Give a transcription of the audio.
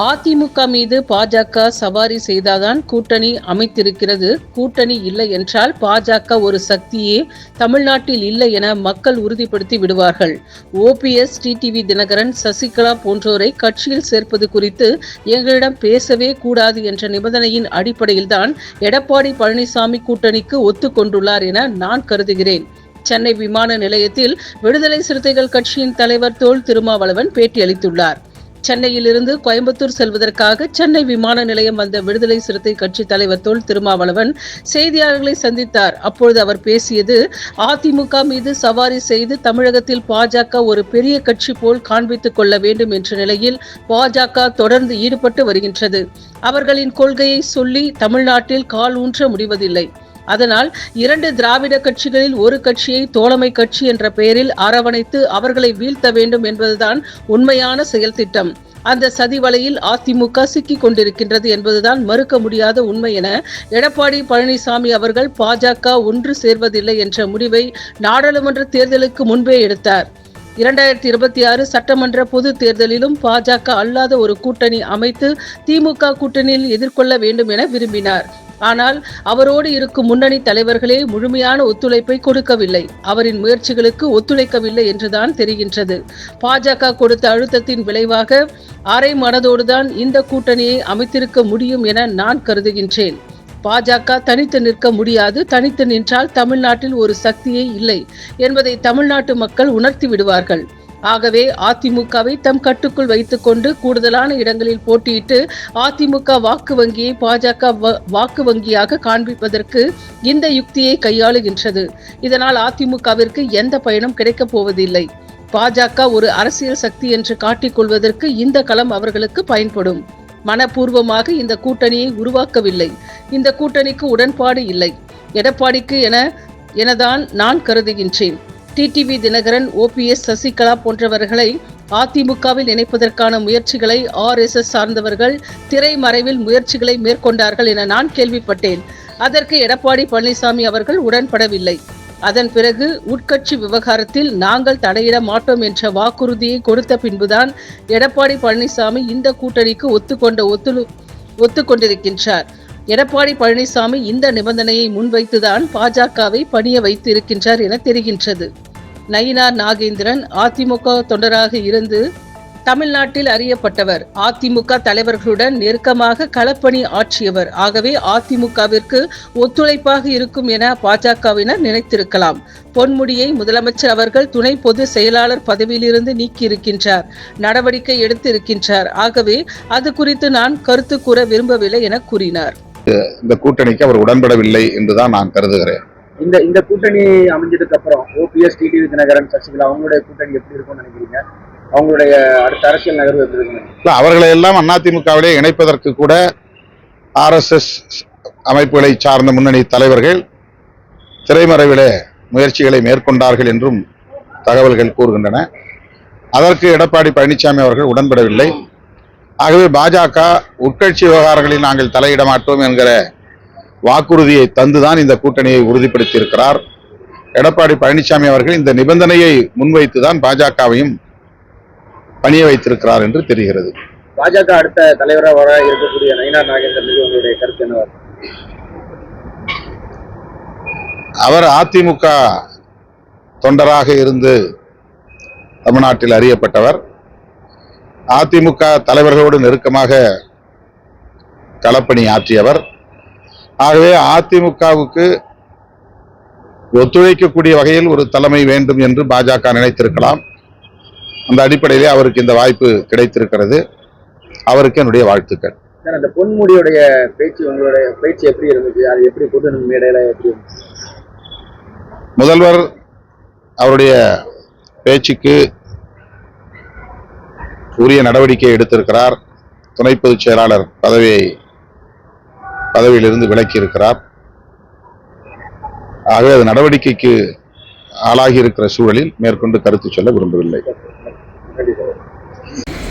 அதிமுக மீது பாஜக சவாரி செய்தால்தான் கூட்டணி அமைத்திருக்கிறது. கூட்டணி இல்லை என்றால் பாஜக ஒரு சக்தியே தமிழ்நாட்டில் இல்லை என மக்கள் உறுதிப்படுத்தி விடுவார்கள். ஓபிஎஸ், டிடிவி தினகரன், சசிகலா போன்றோரை கட்சியில் சேர்ப்பது குறித்து எங்களிடம் பேசவே கூடாது என்ற நிபந்தனையின் அடிப்படையில்தான் எடப்பாடி பழனிசாமி கூட்டணிக்கு ஒத்துக்கொண்டுள்ளார் என நான் கருதுகிறேன். சென்னை விமான நிலையத்தில் விடுதலை சிறுத்தைகள் கட்சியின் தலைவர் தொல் திருமாவளவன் பேட்டியளித்துள்ளார். சென்னையிலிருந்து கோயம்புத்தூர் செல்வதற்காக சென்னை விமான நிலையம் வந்த விடுதலை சிறுத்தை கட்சி தலைவர் தொல் திருமாவளவன் செய்தியாளர்களை சந்தித்தார். அப்பொழுது அவர் பேசியது, அதிமுக மீது சவாரி செய்து தமிழகத்தில் பாஜக ஒரு பெரிய கட்சி போல் காண்பித்துக் கொள்ள வேண்டும் என்ற நிலையில் பாஜக தொடர்ந்து ஈடுபட்டு வருகின்றது. அவர்களின் கொள்கையை சொல்லி தமிழ்நாட்டில் கால் ஊன்ற முடிவதில்லை. அதனால் 2 திராவிட கட்சிகளில் ஒரு கட்சியை தோழமை கட்சி என்ற பெயரில் அரவணைத்து அவர்களை வீழ்த்த வேண்டும் என்பதுதான் உண்மையான செயல் திட்டம். அந்த சதி வலையில் அதிமுக சிக்கிக் கொண்டிருக்கின்றது என்பதுதான் மறுக்க முடியாத உண்மை என எடப்பாடி பழனிசாமி அவர்கள் பாஜக ஒன்று சேர்வதில்லை என்ற முடிவை நாடாளுமன்ற தேர்தலுக்கு முன்பே எடுத்தார். 2026 சட்டமன்ற பொது தேர்தலிலும் பாஜக அல்லாத ஒரு கூட்டணி அமைத்து திமுக கூட்டணியில் எதிர்கொள்ள வேண்டும் என விரும்பினார். ஆனால் அவரோடு இருக்கும் முன்னணி தலைவர்களே முழுமையான ஒத்துழைப்பை கொடுக்கவில்லை. அவரின் முயற்சிகளுக்கு ஒத்துழைக்கவில்லை என்றுதான் தெரிகின்றது. பாஜக கொடுத்த அழுத்தத்தின் விளைவாக அரை மனதோடுதான் இந்த கூட்டணியை அமைத்திருக்க முடியும் என நான் கருதுகின்றேன். பாஜக தனித்து நிற்க முடியாது. தனித்து நின்றால் தமிழ்நாட்டில் ஒரு சக்தியே இல்லை என்பதை தமிழ்நாட்டு மக்கள் உணர்த்தி விடுவார்கள். ஆகவே அதிமுகவை தம் கட்டுக்குள் வைத்துக் கொண்டு கூடுதலான இடங்களில் போட்டியிட்டு அதிமுக வாக்கு வங்கியை பாஜக வாக்கு வங்கியாக காண்பிப்பதற்கு இந்த யுக்தியை கையாளுகின்றது. இதனால் அதிமுகவிற்கு எந்த பயனும் கிடைக்கப் போவதில்லை. பாஜக ஒரு அரசியல் சக்தி என்று காட்டிக்கொள்வதற்கு இந்த களம் அவர்களுக்கு பயன்படும். மனப்பூர்வமாக இந்த கூட்டணியை உருவாக்கவில்லை. இந்த கூட்டணிக்கு உடன்பாடு இல்லை. எடப்பாடிக்கு எனதான் நான் கருதுகின்றேன். டிடிவி தினகரன், ஓபிஎஸ், சசிகலா போன்றவர்களை அதிமுகவில் இணைப்பதற்கான முயற்சிகளை RSS சார்ந்தவர்கள் திரைமறைவில் முயற்சிகளை மேற்கொண்டார்கள் என நான் கேள்விப்பட்டேன். அதற்கு எடப்பாடி பழனிசாமி அவர்கள் உடன்படவில்லை. அதன் பிறகு உட்கட்சி விவகாரத்தில் நாங்கள் தலையிட மாட்டோம் என்ற வாக்குறுதியை கொடுத்த பின்புதான் எடப்பாடி பழனிசாமி இந்த கூட்டணிக்கு ஒத்துக்கொண்டிருக்கின்றார். எடப்பாடி பழனிசாமி இந்த நிபந்தனையை முன்வைத்துதான் பாஜகவை பணிய வைத்து இருக்கின்றார் என தெரிகின்றது. நயினார் நாகேந்திரன் அதிமுக தொண்டராக இருந்து தமிழ்நாட்டில் அறியப்பட்டவர். அதிமுக தலைவர்களுடன் நெருக்கமாக களப்பணி ஆற்றியவர். ஆகவே அதிமுகவிற்கு ஒத்துழைப்பாக இருக்கும் என பாஜகவினர் நினைத்திருக்கலாம். பொன்முடியை முதலமைச்சர் அவர்கள் துணை பொது செயலாளர் பதவியிலிருந்து நீக்கியிருக்கின்றார், நடவடிக்கை எடுத்து இருக்கின்றார். ஆகவே அது குறித்து நான் கருத்து கூற விரும்பவில்லை என கூறினார். இந்த கூட்டணிக்கு அவர் உடன்படவில்லை என்றுதான் நான் கருதுகிறேன். இந்த கூட்டணி அமைஞ்சதுக்கு அப்புறம் ஓபிஎஸ், டிடிவி தினகரன், சசிகலா அவங்களுடைய கூட்டணி எப்படி இருக்கும்னு நினைக்கிறீங்க? அவங்களுடைய அடுத்த அரசியல் நகர்வு எப்படி இருக்கு? அவர்களை எல்லாம் அதிமுகவிலே இணைப்பதற்கு கூட RSS அமைப்புகளை சார்ந்த முன்னணி தலைவர்கள் திரைமறைவிலே முயற்சிகளை மேற்கொண்டார்கள் என்றும் தகவல்கள் கூறுகின்றன. அதற்கு எடப்பாடி பழனிசாமி அவர்கள் உடன்படவில்லை. ஆகவே பாஜக உட்கட்சி விவகாரங்களில் நாங்கள் தலையிட மாட்டோம் என்கிற வாக்குறுதியை தந்துதான் இந்த கூட்டணியை உறுதிப்படுத்தி இருக்கிறார். எடப்பாடி பழனிசாமி அவர்கள் இந்த நிபந்தனையை முன்வைத்துதான் பாஜகவையும் பணிய வைத்திருக்கிறார் என்று தெரிகிறது. பாஜக அடுத்த தலைவராக வர இருக்கக்கூடிய நயினார் நாகேந்திரன் மீது உங்களுடைய கருத்து என்னவா? அவர் அதிமுக தொண்டராக இருந்து தமிழ்நாட்டில் அறியப்பட்டவர். அதிமுக தலைவர்களோடு நெருக்கமாக களப்பணி ஆற்றியவர். ஆகவே அதிமுகவுக்கு ஒத்துழைக்கக்கூடிய வகையில் ஒரு தலைமை வேண்டும் என்று பாஜக நினைத்திருக்கலாம். அந்த அடிப்படையிலே அவருக்கு இந்த வாய்ப்பு கிடைத்திருக்கிறது. அவருக்கு என்னுடைய வாழ்த்துக்கள். அந்த பொன்முடியுடைய பேச்சு, உங்களுடைய பேச்சு எப்படி இருந்துச்சு? அது எப்படி பொது மேடையில எப்படி இருந்துச்சு? முதல்வர் அவருடைய பேச்சுக்கு உரிய நடவடிக்கை எடுத்திருக்கிறார். துணை பொதுச் செயலாளர் பதவியிலிருந்து விலக்கி இருக்கிறார். ஆகவே அது நடவடிக்கைக்கு ஆளாகி இருக்கிற சூழலில் மேற்கொண்டு கருத்து சொல்ல விரும்பவில்லை.